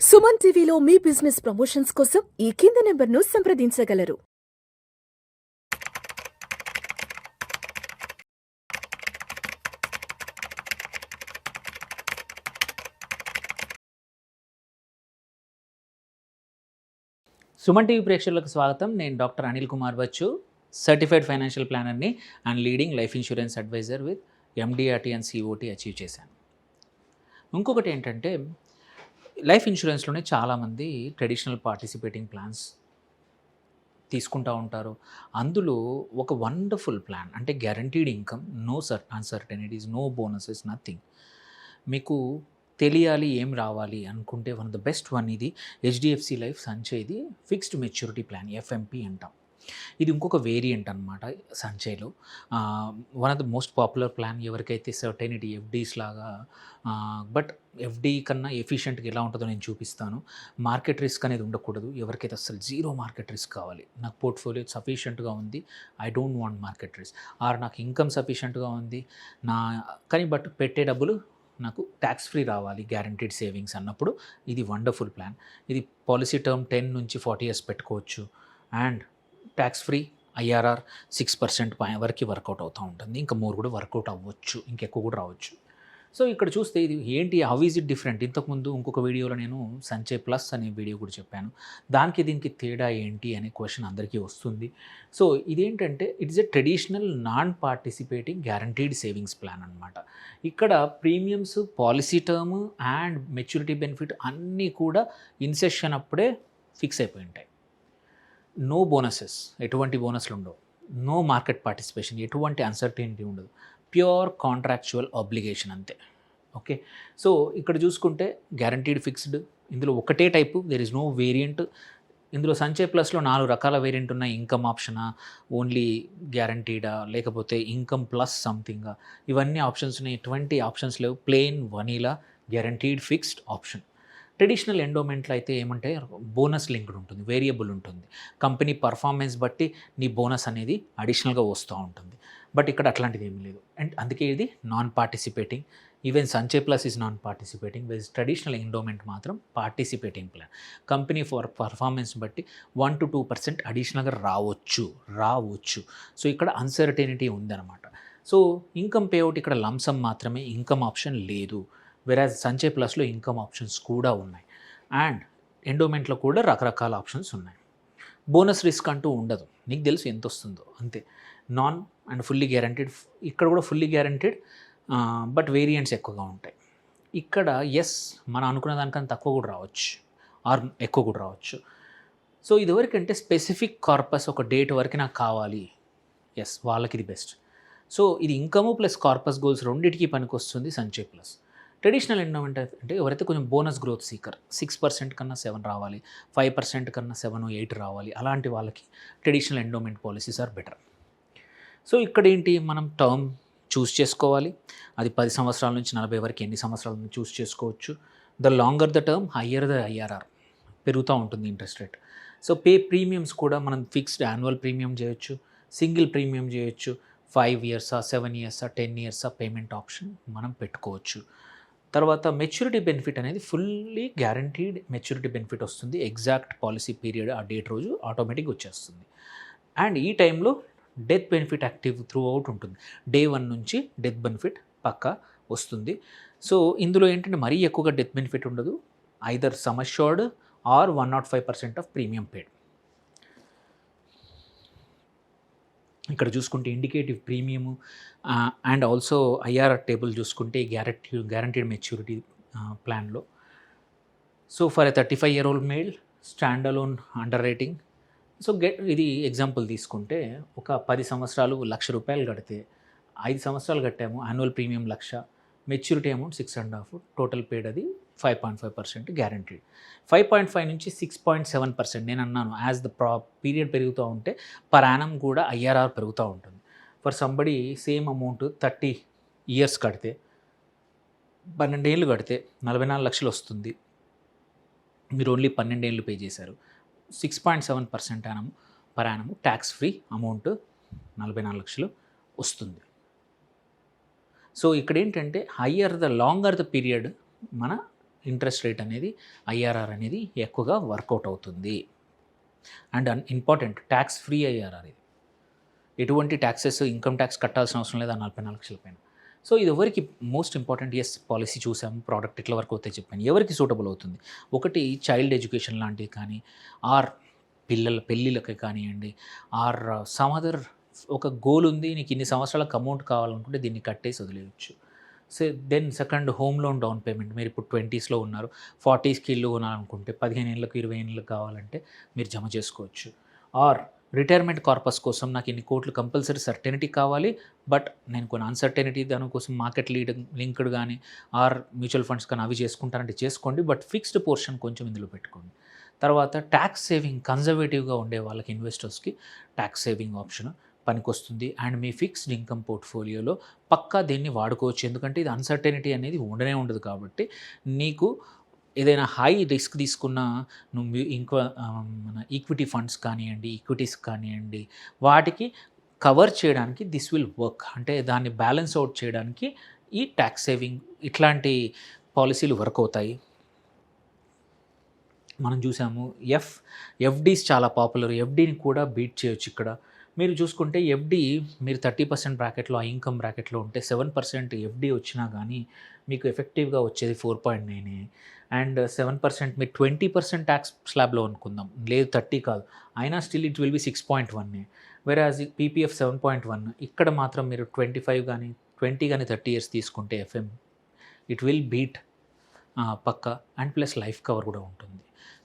సుమన్ టీవీలో మీ business promotions కోసం ఈ కింది నెంబర్ను సంప్రదించగలరు. సుమన్ టీవీ ప్రేక్షకులకు స్వాగతం. నేను doctor Anil Kumar Bachchu, certified financial ప్లానర్ని and leading life insurance advisor with MDRT and COT achieve చేశాను. ఇంకొకటి ఏంటంటే, లైఫ్ ఇన్సూరెన్స్లోనే చాలామంది ట్రెడిషనల్ పార్టిసిపేటింగ్ ప్లాన్స్ తీసుకుంటూ ఉంటారు. అందులో ఒక వండర్ఫుల్ ప్లాన్ అంటే guaranteed income, no uncertainties, no bonuses, nothing. మీకు తెలియాలి ఏం రావాలి అనుకుంటే one of the best one ఇది హెచ్డిఎఫ్సి లైఫ్ సంచయ్ది ఫిక్స్డ్ మెచ్యూరిటీ ప్లాన్, ఎఫ్ఎంపి అంటాం. ఇది ఇంకొక వేరియంట్ అనమాట సంచయ్లో. One of the most popular plan. ఎవరికైతే సర్టెనిటీ ఎఫ్డీస్ లాగా, బట్ ఎఫ్డీ కన్నా ఎఫిషియెంట్గా ఎలా ఉంటుందో నేను చూపిస్తాను. మార్కెట్ రిస్క్ అనేది ఉండకూడదు. ఎవరికైతే అసలు జీరో మార్కెట్ రిస్క్ కావాలి, నాకు పోర్ట్ఫోలియో సఫిషియెంట్గా ఉంది, I don't want market risk, or నాకు ఇన్కమ్ సఫిషియెంట్గా ఉంది కానీ బట్ పెట్టే డబ్బులు నాకు ట్యాక్స్ ఫ్రీ రావాలి, గ్యారంటీడ్ సేవింగ్స్ అన్నప్పుడు ఇది వండర్ఫుల్ ప్లాన్. ఇది పాలసీ టర్మ్ 10 నుంచి 40 years పెట్టుకోవచ్చు అండ్ ట్యాక్స్ ఫ్రీ, ఐఆర్ఆర్ 6% వరకు వర్కౌట్ అవుతూ ఉంటుంది. ఇంకా మోర్ కూడా వర్కౌట్ అవ్వచ్చు, ఇంకెక్కువ కూడా రావచ్చు. సో ఇక్కడ చూస్తే ఇది ఏంటి, హౌ ఈజ్ ఇట్ డిఫరెంట్. ఇంతకుముందు ఇంకొక వీడియోలో నేను సంచయ్ ప్లస్ అనే వీడియో కూడా చెప్పాను. దానికి దీనికి తేడా ఏంటి అనే క్వశ్చన్ అందరికీ వస్తుంది. సో ఇదేంటంటే it's a traditional non participating guaranteed savings plan అనమాట. ఇక్కడ premiums, policy term and maturity benefit అన్నీ కూడా ఇన్సెషన్ అప్పుడే ఫిక్స్ అయిపోయి ఉంటాయి. నో బోనసెస్, ఎటువంటి బోనస్లు ఉండవు. నో మార్కెట్ పార్టిసిపేషన్, ఎటువంటి అన్సర్టనిటీ ఉండదు. ప్యూర్ కాంట్రాక్చువల్ ఆబ్లిగేషన్ అంతే. ఓకే, సో ఇక్కడ చూసుకుంటే గ్యారంటీడ్ ఫిక్స్డ్, ఇందులో ఒకటే type, there is no variant. ఇందులో సంచయ్ ప్లస్లో 4 రకాల వేరియంట్ ఉన్నాయి. ఇన్కమ్ ఆప్షనా, ఓన్లీ గ్యారంటీడా, లేకపోతే ఇన్కమ్ ప్లస్ సంథింగా, ఇవన్నీ ఆప్షన్స్ ఉన్నాయి. ఎటువంటి ఆప్షన్స్ లేవు. Plain vanilla guaranteed fixed option. Traditional ఎండోమెంట్లో అయితే ఏమంటే బోనస్ లింక్డ్ ఉంటుంది, వేరియబుల్ ఉంటుంది. కంపెనీ పర్ఫార్మెన్స్ బట్టి నీ బోనస్ అనేది అడిషనల్గా వస్తూ ఉంటుంది. బట్ ఇక్కడ అట్లాంటిది ఏమీ లేదు. అండ్ అందుకే ఇది non participating. Even Sanchay plus is non participating, with traditional endowment మాత్రం participating plan. Company for performance బట్టి 1 to 2% అడిషనల్గా రావచ్చు. సో ఇక్కడ అన్సర్టనిటీ ఉందన్నమాట. సో ఇన్కమ్ పేఅవుట్ ఇక్కడ లంసమ్ మాత్రమే, ఇన్కమ్ ఆప్షన్ లేదు. వెరాజ్ సంచయ్ ప్లస్లో ఇన్కమ్ ఆప్షన్స్ కూడా ఉన్నాయి అండ్ ఎండోమెంట్లో కూడా రకరకాల ఆప్షన్స్ ఉన్నాయి. బోనస్ రిస్క్ అంటూ ఉండదు, నీకు తెలుసు ఎంత వస్తుందో అంతే. నాన్ అండ్ ఫుల్లీ గ్యారంటీడ్, ఇక్కడ కూడా ఫుల్లీ గ్యారంటీడ్, బట్ వేరియంట్స్ ఎక్కువగా ఉంటాయి. ఇక్కడ ఎస్, మనం అనుకున్న దానికన్నా తక్కువ కూడా రావచ్చు ఆర్ ఎక్కువ కూడా రావచ్చు. సో ఇదివరకంటే స్పెసిఫిక్ కార్పస్, ఒక డేట్ వరకు నాకు కావాలి, ఎస్ వాళ్ళకి ఇది బెస్ట్. సో ఇది ఇన్కమ్ ప్లస్ కార్పస్ గోల్స్ రెండింటికి పనికి వస్తుంది సంచయ్ ప్లస్. ట్రెడిషనల్ ఎండోమెంట్ అంటే ఎవరైతే కొంచెం బోనస్ గ్రోత్ సీకర్, 6% కన్నా 7 రావాలి, 5% కన్నా 7 or 8 రావాలి, అలాంటి వాళ్ళకి traditional endowment policies are better. So ఇక్కడ ఏంటి, మనం టర్మ్ చూస్ చేసుకోవాలి. అది 10 సంవత్సరాల నుంచి 40 వరకు ఎన్ని సంవత్సరాల నుంచి చూస్ చేసుకోవచ్చు. The longer the term, higher the IRR, పెరుగుతూ ఉంటుంది ఇంట్రెస్ట్ రేట్. సో ప్రీమియమ్స్ కూడా మనం ఫిక్స్డ్ యాన్యువల్ ప్రీమియం చేయొచ్చు, సింగిల్ ప్రీమియం చేయొచ్చు, 5 years, 7 years, 10 years payment option మనం పెట్టుకోవచ్చు. తర్వాత మెచ్యూరిటీ బెనిఫిట్ అనేది ఫుల్లీ గ్యారంటీడ్ మెచ్యూరిటీ బెనిఫిట్ వస్తుంది. ఎగ్జాక్ట్ పాలసీ పీరియడ్ ఆ డేట్ రోజు ఆటోమేటిక్గా వచ్చేస్తుంది. అండ్ ఈ టైంలో death benefit active through out ఉంటుంది. డే 1 నుంచి డెత్ బెనిఫిట్ పక్కా వస్తుంది. సో ఇందులో ఏంటంటే మరీ ఎక్కువగా డెత్ బెనిఫిట్ ఉండదు. Either sum assured or 105% of premium paid. ఇక్కడ చూసుకుంటే indicative premium and also IRR table చూసుకుంటే గ్యారంటీడ్ మెచ్యూరిటీ ప్లాన్లో. So for a 35-year-old male, stand alone under rating. So ఇది ఎగ్జాంపుల్ తీసుకుంటే, ఒక 10 సంవత్సరాలు ₹1,00,000 కడితే, 5 సంవత్సరాలు కట్టాము, annual premium 1,00,000, maturity amount 6.5, total paid అది 5.5% గ్యారంటీడ్. 5.5 నుంచి 6.7% నేను అన్నాను. యాజ్ ద పీరియడ్ పెరుగుతూ ఉంటే పర్ యానం కూడా ఐఆర్ఆర్ పెరుగుతూ ఉంటుంది. For somebody same amount 30 years కడితే, 12 ఏళ్ళు కడితే 44 లక్షలు వస్తుంది. మీరు ఓన్లీ 12 ఏళ్ళు పే చేశారు. 6.7% Yanam per annum tax free amount 44 లక్షలు వస్తుంది. సో ఇక్కడ ఏంటంటే higher the longer the period మన ఇంట్రెస్ట్ రేట్ అనేది ఐఆర్ఆర్ అనేది ఎక్కువగా వర్కౌట్ అవుతుంది. And important tax free IRR ఇది. ఎటువంటి ట్యాక్సెస్ ఇన్కమ్ ట్యాక్స్ కట్టాల్సిన అవసరం లేదు ఆ 44 లక్షల పైన. సో ఇది ఎవరికి మోస్ట్ ఇంపార్టెంట్. ఎస్, పాలసీ చూసాము, ప్రోడక్ట్ ఇట్లా వరకు అవుతాయి చెప్పాను. ఎవరికి సూటబుల్ అవుతుంది? ఒకటి చైల్డ్ ఎడ్యుకేషన్ లాంటివి కానీ, ఆర్ పిల్లల పెళ్ళిళ్ళకి కానివ్వండి, ఆర్ సమ్ అదర్ ఒక గోల్ ఉంది, నీకు ఇన్ని సంవత్సరాలకు అమౌంట్ కావాలనుకుంటే దీన్ని కట్టేసి వదిలేయచ్చు. So then second, home loan down payment. మీరు ఇప్పుడు 20స్లో ఉన్నారు, 40స్కి ఇల్లు కొనాలనుకుంటే 15 ఏళ్ళకు 20 ఏళ్ళకు కావాలంటే మీరు జమ చేసుకోవచ్చు. ఆర్ రిటైర్మెంట్ కార్పస్ కోసం నాకు ఇన్ని కోట్లు కంపల్సరీ సర్టెనిటీ కావాలి, బట్ నేను కొన్ని అన్సర్టెనిటీ దానికోసం మార్కెట్ లింక్డ్ కానీ ఆర్ మ్యూచువల్ ఫండ్స్ కానీ అవి చేసుకుంటానంటే చేసుకోండి, బట్ ఫిక్స్డ్ పోర్షన్ కొంచెం ఇందులో పెట్టుకోండి. తర్వాత ట్యాక్స్ సేవింగ్, కన్జర్వేటివ్గా ఉండే వాళ్ళకి ఇన్వెస్టర్స్కి ట్యాక్స్ సేవింగ్ ఆప్షన్ పనికొస్తుంది. అండ్ మీ ఫిక్స్డ్ ఇన్కమ్ పోర్ట్ఫోలియోలో పక్కా దీన్ని వాడుకోవచ్చు, ఎందుకంటే ఇది అన్సర్టెనిటీ అనేది ఉండనే ఉండదు. కాబట్టి నీకు ఏదైనా హై రిస్క్ తీసుకున్న నువ్వు మన ఈక్విటీ ఫండ్స్ కానివ్వండి, ఈక్విటీస్ కానివ్వండి, వాటికి కవర్ చేయడానికి దిస్ విల్ వర్క్. అంటే దాన్ని బ్యాలెన్స్ అవుట్ చేయడానికి ఈ ట్యాక్స్ సేవింగ్ ఇట్లాంటి పాలసీలు వర్క్ అవుతాయి. మనం చూసాము ఎఫ్డీస్ చాలా పాపులర్. ఎఫ్డీని కూడా బీట్ చేయొచ్చు. ఇక్కడ మీరు చూసుకుంటే ఎఫ్డీ మీరు 30% బ్రాకెట్లో, ఆ ఇన్కమ్ బ్రాకెట్లో ఉంటే 7% ఎఫ్డీ వచ్చినా కానీ మీకు ఎఫెక్టివ్గా వచ్చేది 4.9. అండ్ 7% మీరు 20% ట్యాక్స్ స్లాబ్లో అనుకుందాం, లేదు 30 కాదు, అయినా స్టిల్ ఇట్ విల్ బి 6.1. వెరాజ్ పీపీఎఫ్ 7.1. ఇక్కడ మాత్రం మీరు 25 కానీ 20 కానీ 30 ఇయర్స్ తీసుకుంటే ఎఫ్ఎం ఇట్ విల్ బీట్ పక్క. అండ్ ప్లస్ లైఫ్ కవర్ కూడా ఉంటుంది.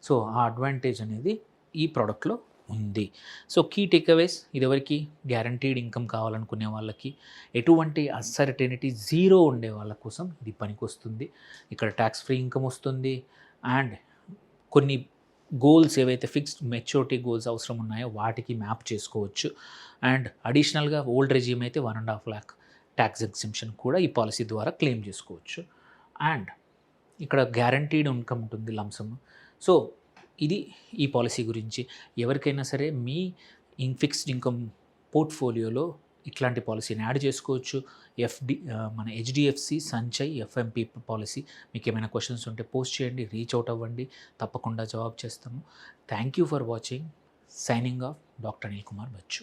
సో ఆ అడ్వాంటేజ్ అనేది ఈ ప్రోడక్ట్లో ఉంది. సో కీ టేక్అవేస్, ఇదివరకు గ్యారంటీడ్ ఇన్కమ్ కావాలనుకునే వాళ్ళకి, ఎటువంటి అన్సర్టెనిటీ జీరో ఉండే వాళ్ళ కోసం ఇది పనికొస్తుంది. ఇక్కడ ట్యాక్స్ ఫ్రీ ఇన్కమ్ వస్తుంది. అండ్ కొన్ని గోల్స్ ఏవైతే ఫిక్స్డ్ మెచ్యూరిటీ గోల్స్ అవసరం ఉన్నాయో వాటికి మ్యాప్ చేసుకోవచ్చు. అండ్ అడిషనల్గా ఓల్డ్ రెజ్యూమ్ అయితే 1.5 lakh ట్యాక్స్ ఎగ్జెంప్షన్ కూడా ఈ పాలసీ ద్వారా క్లెయిమ్ చేసుకోవచ్చు. అండ్ ఇక్కడ గ్యారంటీడ్ ఇన్కమ్ ఉంటుంది, లంసమ్. సో ఇది ఈ పాలసీ గురించి. ఎవరికైనా సరే మీ ఫిక్స్డ్ ఇన్కమ్ పోర్ట్ఫోలియోలో ఇట్లాంటి పాలసీని యాడ్ చేసుకోవచ్చు. మన హెచ్డిఎఫ్సి సంచయ్ ఎఫ్ఎంపి పాలసీ. మీకు ఏమైనా క్వశ్చన్స్ ఉంటే పోస్ట్ చేయండి, రీచ్ అవుట్ అవ్వండి, తప్పకుండా జవాబు చేస్తాము. Thank you for watching. Signing off, doctor Anil Kumar Bachu.